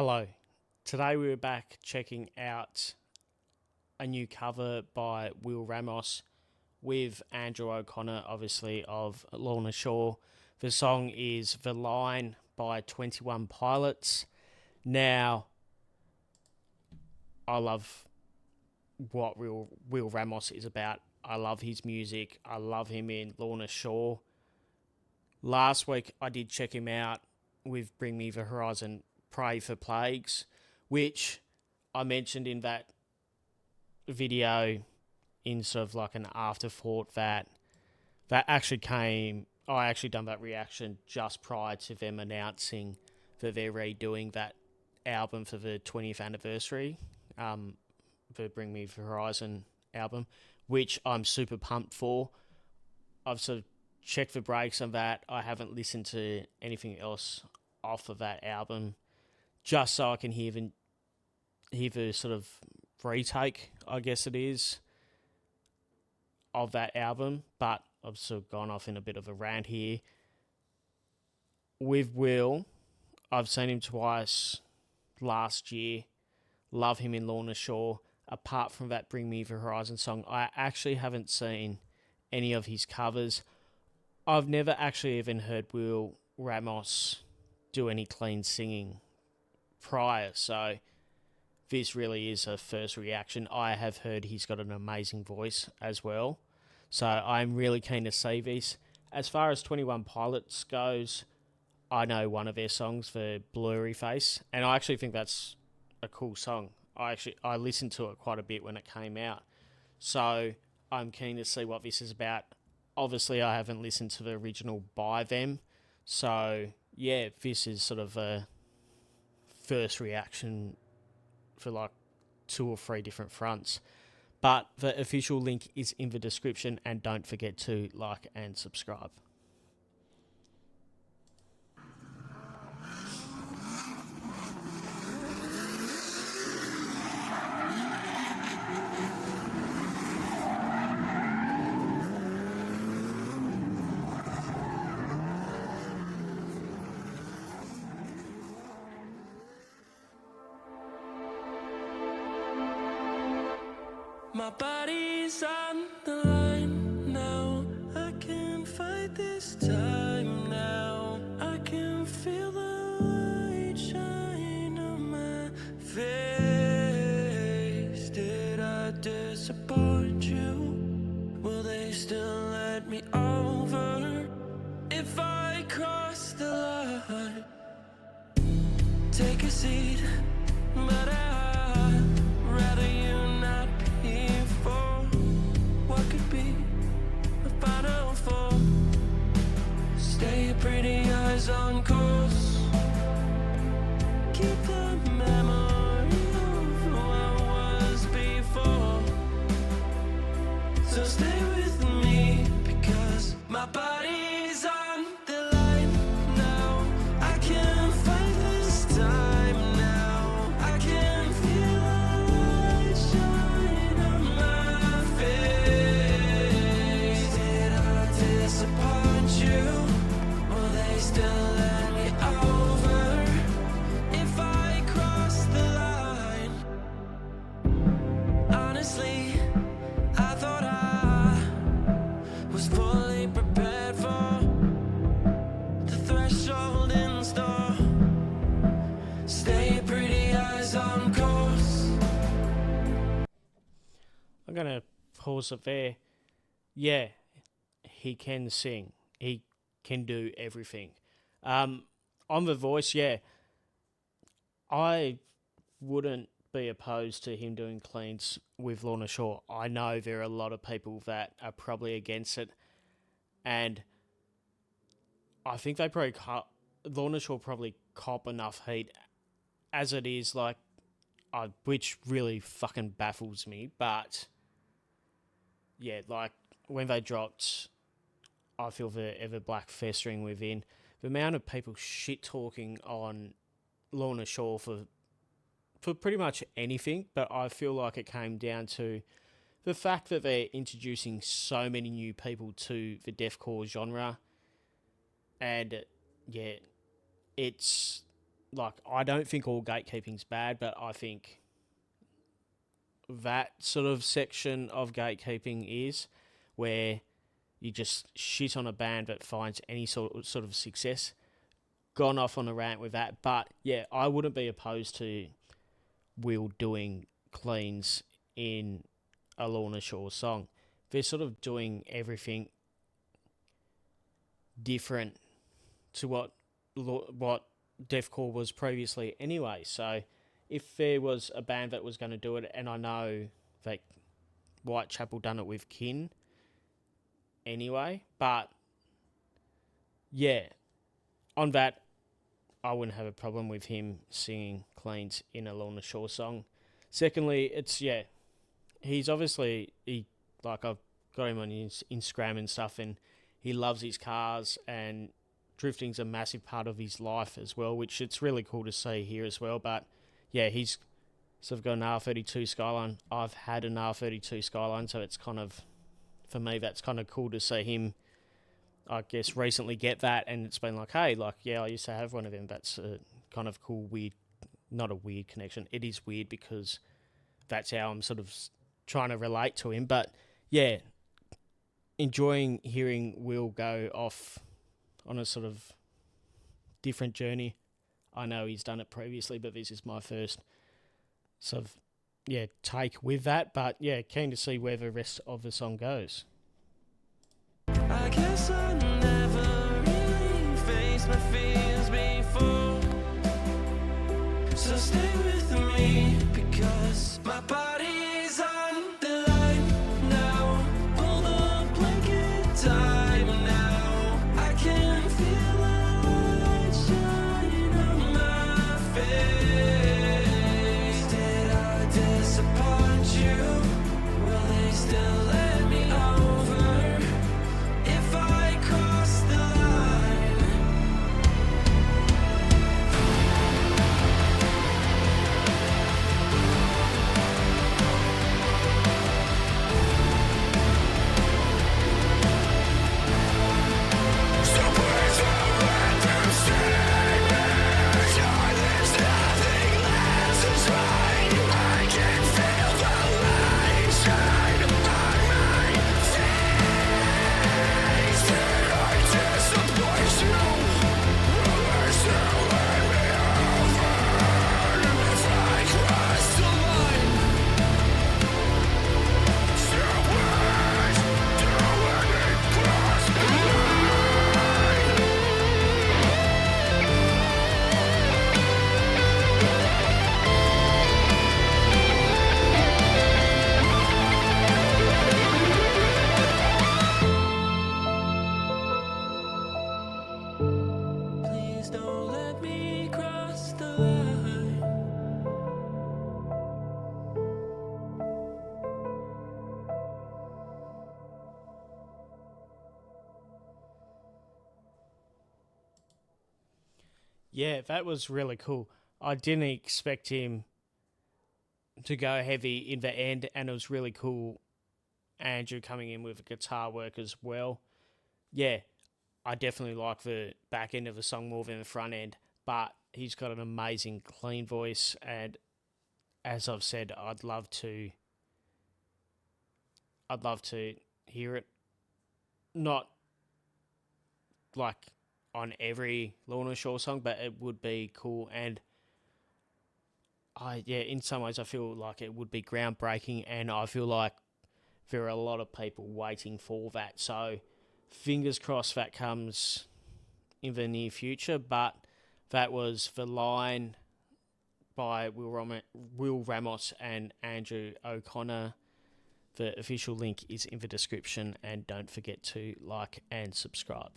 Hello. Today we were back checking out a new cover by Will Ramos with Andrew O'Connor, obviously, of Lorna Shore. The song is The Line by 21 Pilots. Now, I love what Will Ramos is about. I love his music. I love him in Lorna Shore. Last week I did check him out with Bring Me the Horizon Pray for Plagues, which I mentioned in that video in sort of like an afterthought that actually came. I actually done that reaction just prior to them announcing that they're redoing that album for the 20th anniversary, the Bring Me the Horizon album, which I'm super pumped for. I've sort of checked the breaks on that. I haven't listened to anything else off of that album, just so I can hear the sort of retake, I guess it is, of that album. But I've sort of gone off in a bit of a rant here. With Will, I've seen him twice last year. Love him in Lorna Shore. Apart from that Bring Me the Horizon song, I actually haven't seen any of his covers. I've never actually even heard Will Ramos do any clean singing prior, so this really is a first reaction. I have heard he's got an amazing voice as well, so I'm really keen to see this. As far as 21 Pilots goes, I know one of their songs, for Blurry Face, and I actually think that's a cool song. I listened to it quite a bit when it came out, so I'm keen to see what this is about. Obviously, I haven't listened to the original by them, so yeah, this is sort of a first reaction for like 2 or 3 different fronts. But the official link is in the description, and don't forget to like and subscribe. My body's on the line now. I can't fight this time now. I can feel the light shine on my face. Did I disappoint you? Will they still let me over if I cross the line? Take a seat, but I'd rather you not be here for what could be a final form. Stay your pretty eyes on course. Keep the memory of who I was before. So stay with me, because my body's on the line now. I can't fight this time now. I can feel the light shine on my face. Did I disappoint you? Will they still let me over if I cross the line? Honestly, I thought I was fully prepared for the threshold in store. Stay your pretty eyes on course. I'm going to pause it there. Yeah, he can sing. He can do everything. On the voice, yeah, I wouldn't be opposed to him doing cleans with Lorna Shore. I know there are a lot of people that are probably against it, and I think they probably Lorna Shore probably cop enough heat as it is, like, which really fucking baffles me. But yeah, like when they dropped I Feel the Ever Black Festering Within, the amount of people shit talking on Lorna Shore for pretty much anything, but I feel like it came down to the fact that they're introducing so many new people to the deathcore genre, and yeah, it's like, I don't think all gatekeeping's bad, but I think that sort of section of gatekeeping is where you just shit on a band that finds any sort of success. Gone off on a rant with that, but yeah, I wouldn't be opposed to Will doing cleans in a Lorna Shore song. They're sort of doing everything different to what deathcore was previously anyway. So if there was a band that was going to do it, and I know that Whitechapel done it with Kin anyway, but yeah, on that, I wouldn't have a problem with him singing cleans in a Lorna Shore song. Secondly, it's, yeah, he's obviously, I've got him on his Instagram and stuff, and he loves his cars, and drifting's a massive part of his life as well, which it's really cool to see here as well. But yeah, he's sort of got an R32 Skyline. I've had an R32 Skyline, so it's kind of, for me, that's kind of cool to see him, I guess, recently get that, and it's been like, hey, like, yeah, I used to have one of them. That's a kind of cool, weird, not a weird connection. It is weird because that's how I'm sort of trying to relate to him. But yeah, enjoying hearing Will go off on a sort of different journey. I know he's done it previously, but this is my first sort of, yeah, take with that. But yeah, keen to see where the rest of the song goes. I guess I never really faced my fears before. So stay with me, because my body's on the line now. Pull the blanket tight now. I can feel the light shine on my face. Did I disappoint you? Will they still let me over if I cross the line? So please don't let them see me. There's nothing left to try. I can feel the light shine on my face. Did I disappoint you? Will they still let me over if I cross the line? So please don't let me cross the line. Please don't let me cross the line. Yeah, that was really cool. I didn't expect him to go heavy in the end, and it was really cool. Andrew coming in with guitar work as well. Yeah, I definitely like the back end of the song more than the front end, but he's got an amazing clean voice, and as I've said, I'd love to hear it. Not like on every Lorna Shore song, but it would be cool. And in some ways I feel like it would be groundbreaking, and I feel like there are a lot of people waiting for that. So fingers crossed that comes in the near future. But that was The Line by Will Ramos and Andrew O'Connor. The official link is in the description, and don't forget to like and subscribe.